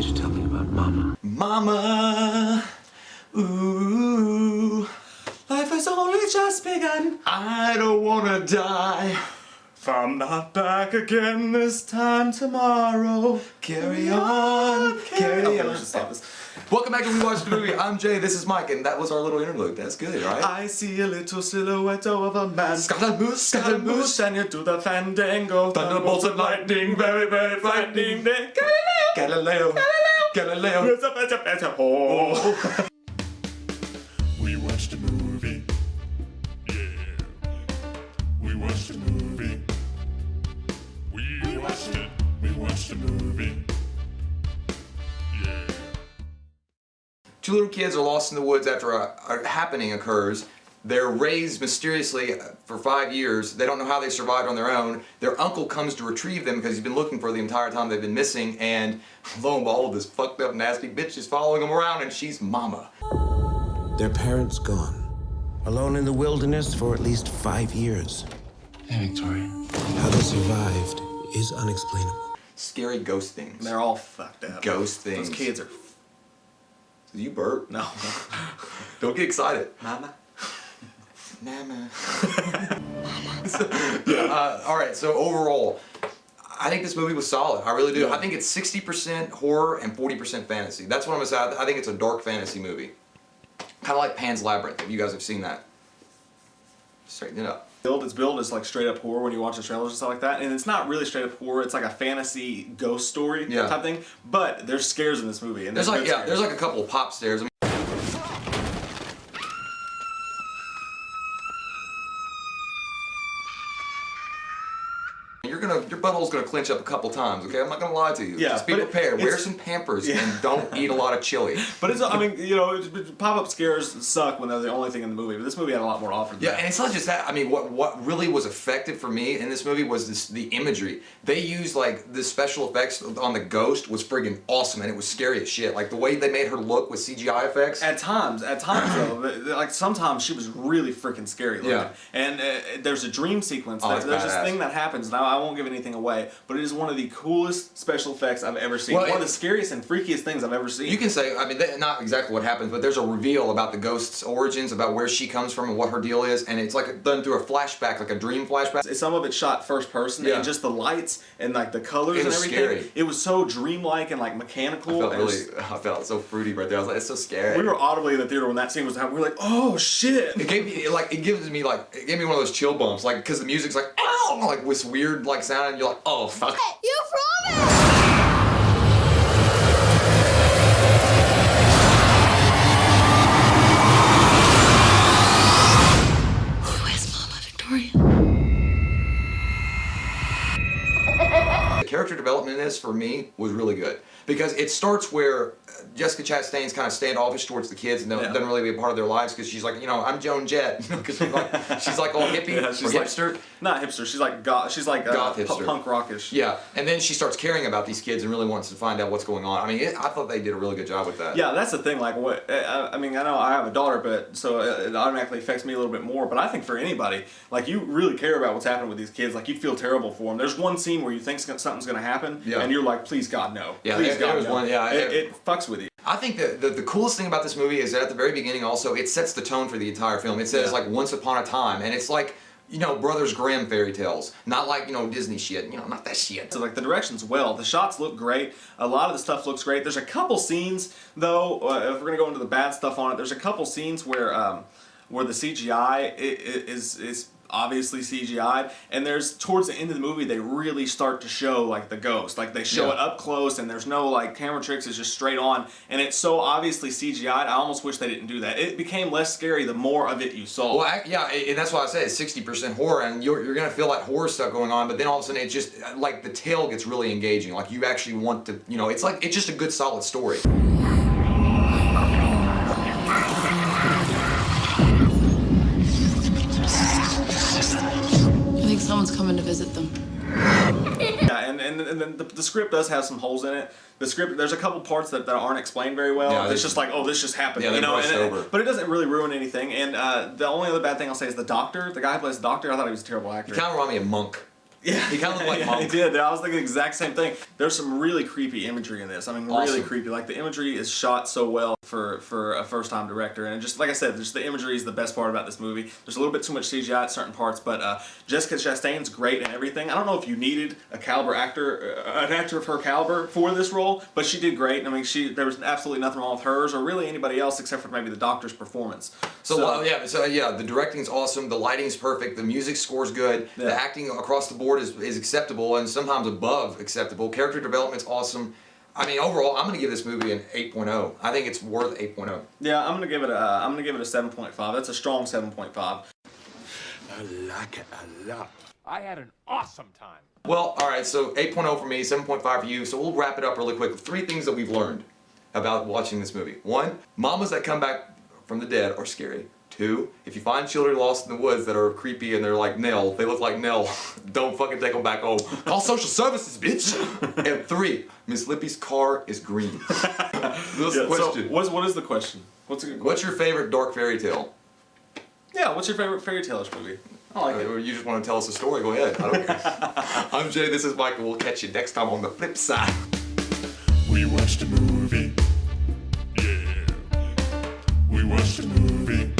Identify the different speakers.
Speaker 1: you to tell me about Mama.
Speaker 2: Mama, ooh, life has only just begun. I don't wanna die. If I'm not back again this time tomorrow, carry on, carry on. Welcome back to We Watched the Movie. I'm Jay, this is Mike, and that was our little interlude. That's good, right?
Speaker 3: I see a little silhouette of a man.
Speaker 2: Scaramouche,
Speaker 3: and you do the fandango.
Speaker 2: thunderbolts and lightning, very, very frightening. Galileo, Galileo.
Speaker 3: Oh.
Speaker 4: We watched a movie. Yeah. We watched a movie. We watched it. We watched a movie. Yeah.
Speaker 2: Two little kids are lost in the woods after a happening occurs. They're raised mysteriously for 5 years. They don't know how they survived on their own. Their uncle comes to retrieve them because he's been looking for the entire time they've been missing, and lo and behold, this fucked up nasty bitch is following them around, and she's Mama.
Speaker 1: Their parents gone. Alone in the wilderness for at least 5 years.
Speaker 5: Hey, Victoria.
Speaker 1: How they survived is unexplainable.
Speaker 2: Scary ghost things.
Speaker 3: They're all fucked up.
Speaker 2: Ghost things.
Speaker 3: Those kids are.
Speaker 2: Did you burp?
Speaker 3: No.
Speaker 2: Don't get excited.
Speaker 3: Mama.
Speaker 2: Mama. Alright, so overall, I think this movie was solid. I really do.
Speaker 3: Yeah.
Speaker 2: I think it's 60% horror and 40% fantasy. That's what I'm gonna say. I think it's a dark fantasy movie. Kind of like Pan's Labyrinth, if you guys have seen that. Straighten it up.
Speaker 3: It's billed as like straight up horror when you watch the trailers and stuff like that, and it's not really straight up horror. It's like a fantasy ghost story type thing. But there's scares in this movie, and
Speaker 2: There's like a couple of pop stares. I mean, your butthole's gonna clench up a couple times, okay? I'm not gonna lie to you.
Speaker 3: Yeah,
Speaker 2: just be prepared. Wear some Pampers and don't eat a lot of chili.
Speaker 3: But it's, I mean, you know, pop-up scares suck when they're the only thing in the movie. But this movie had a lot more offered.
Speaker 2: Yeah, and it's not just that. I mean, what really was effective for me in this movie was the imagery. They used like the special effects on the ghost was friggin' awesome, and it was scary as shit. Like the way they made her look with CGI effects.
Speaker 3: At times though, like sometimes she was really freaking scary looking.
Speaker 2: Yeah.
Speaker 3: And there's a dream sequence.
Speaker 2: Oh,
Speaker 3: There's this
Speaker 2: badass.
Speaker 3: thing that happens. Now I won't give anything away, but it is one of the coolest special effects I've ever seen.
Speaker 2: Well,
Speaker 3: One of the scariest and freakiest things I've ever seen.
Speaker 2: You can say, I mean, not exactly what happens, but there's a reveal about the ghost's origins, about where she comes from and what her deal is, and it's like done through a flashback, like a dream flashback.
Speaker 3: Some of it shot first person, and just the lights and like the colors
Speaker 2: It
Speaker 3: and
Speaker 2: was
Speaker 3: everything.
Speaker 2: scary.
Speaker 3: It was so dreamlike and like mechanical.
Speaker 2: I felt so fruity right there. I was like, it's so scary.
Speaker 3: We were audibly in the theater when that scene was happening. We were like, oh shit!
Speaker 2: It gave me one of those chill bumps, like because the music's like ow, like this weird like sound, and you're like, oh fuck.
Speaker 6: You promised! Where's Mama, Victoria?
Speaker 2: The character development in this for me was really good because it starts where Jessica Chastain's kind of standoffish towards the kids and doesn't really be a part of their lives because she's like, you know, I'm Joan Jett, because she's like all hippie or hipster.
Speaker 3: Not hipster. She's like goth. She's like
Speaker 2: goth hipster,
Speaker 3: punk rockish.
Speaker 2: Yeah, and then she starts caring about these kids and really wants to find out what's going on. I mean, I thought they did a really good job with that.
Speaker 3: Yeah, that's the thing. Like, what I mean, I know I have a daughter, but so it automatically affects me a little bit more. But I think for anybody, like, you really care about what's happening with these kids. Like, you feel terrible for them. There's one scene where you think something's going to happen, and you're like, please God no.
Speaker 2: Yeah,
Speaker 3: please God
Speaker 2: was
Speaker 3: no.
Speaker 2: one. Yeah,
Speaker 3: it fucks with you.
Speaker 2: I think that the coolest thing about this movie is that at the very beginning also it sets the tone for the entire film. It says like once upon a time, and it's like, you know, Brothers Grimm fairy tales, not like, you know, Disney shit, you know, not that shit.
Speaker 3: So like the direction's well, the shots look great, a lot of the stuff looks great. There's a couple scenes though, if we're gonna go into the bad stuff on it, there's a couple scenes where the CGI is obviously CGI'd, and there's towards the end of the movie they really start to show like the ghost, like they show it up close, and there's no like camera tricks, it's just straight on, and it's so obviously CGI'd. I almost wish they didn't do that. It became less scary the more of it you saw.
Speaker 2: Well, yeah, and that's why I say it's 60% horror, and you're gonna feel that horror stuff going on, but then all of a sudden it just like the tale gets really engaging. Like you actually want to, you know, it's just a good solid story.
Speaker 6: I think someone's coming to visit them.
Speaker 3: Yeah, and then the script does have some holes in it. The script, there's a couple parts that aren't explained very well.
Speaker 2: Yeah,
Speaker 3: it's just like, oh, this just happened,
Speaker 2: yeah,
Speaker 3: you know.
Speaker 2: over.
Speaker 3: But it doesn't really ruin anything. And the only other bad thing I'll say is the doctor, the guy who plays the doctor. I thought he was a terrible actor.
Speaker 2: He kind of reminded me of Monk.
Speaker 3: Yeah,
Speaker 2: He kind of looked like
Speaker 3: yeah,
Speaker 2: Monk.
Speaker 3: he did. I was thinking the exact same thing. There's some really creepy imagery in this. I mean, really
Speaker 2: Awesome.
Speaker 3: creepy. Like the imagery is shot so well for a first-time director, and just like I said, just the imagery is the best part about this movie. There's a little bit too much CGI at certain parts, but Jessica Chastain's great and everything. I don't know if you needed an actor of her caliber for this role, but she did great. I mean, there was absolutely nothing wrong with hers or really anybody else except for maybe the doctor's performance.
Speaker 2: So yeah, the directing's awesome, the lighting's perfect, the music score's good, the acting across the board is acceptable and sometimes above acceptable. Character development's awesome. I mean, overall, I'm gonna give this movie an 8.0. I think it's worth 8.0.
Speaker 3: Yeah, I'm gonna give it a 7.5. That's a strong 7.5.
Speaker 1: I like it a lot.
Speaker 5: I had an awesome time.
Speaker 2: Well, all right, so 8.0 for me, 7.5 for you. So we'll wrap it up really quick. 3 things that we've learned about watching this movie. 1, mamas that come back from the dead are scary. 2, if you find children lost in the woods that are creepy and they're like Nell, they look like Nell, don't fucking take them back home. Call social services, bitch. And 3, Miss Lippy's car is green. What's the question?
Speaker 3: So what is the question?
Speaker 2: What's your favorite dark fairy tale?
Speaker 3: Yeah, what's your favorite fairy tale-ish movie? I like it.
Speaker 2: Or you just want to tell us a story, go ahead. I don't care. I'm Jay, this is Michael. We'll catch you next time on the flip side.
Speaker 4: We watched a movie. Yeah. We watched a movie.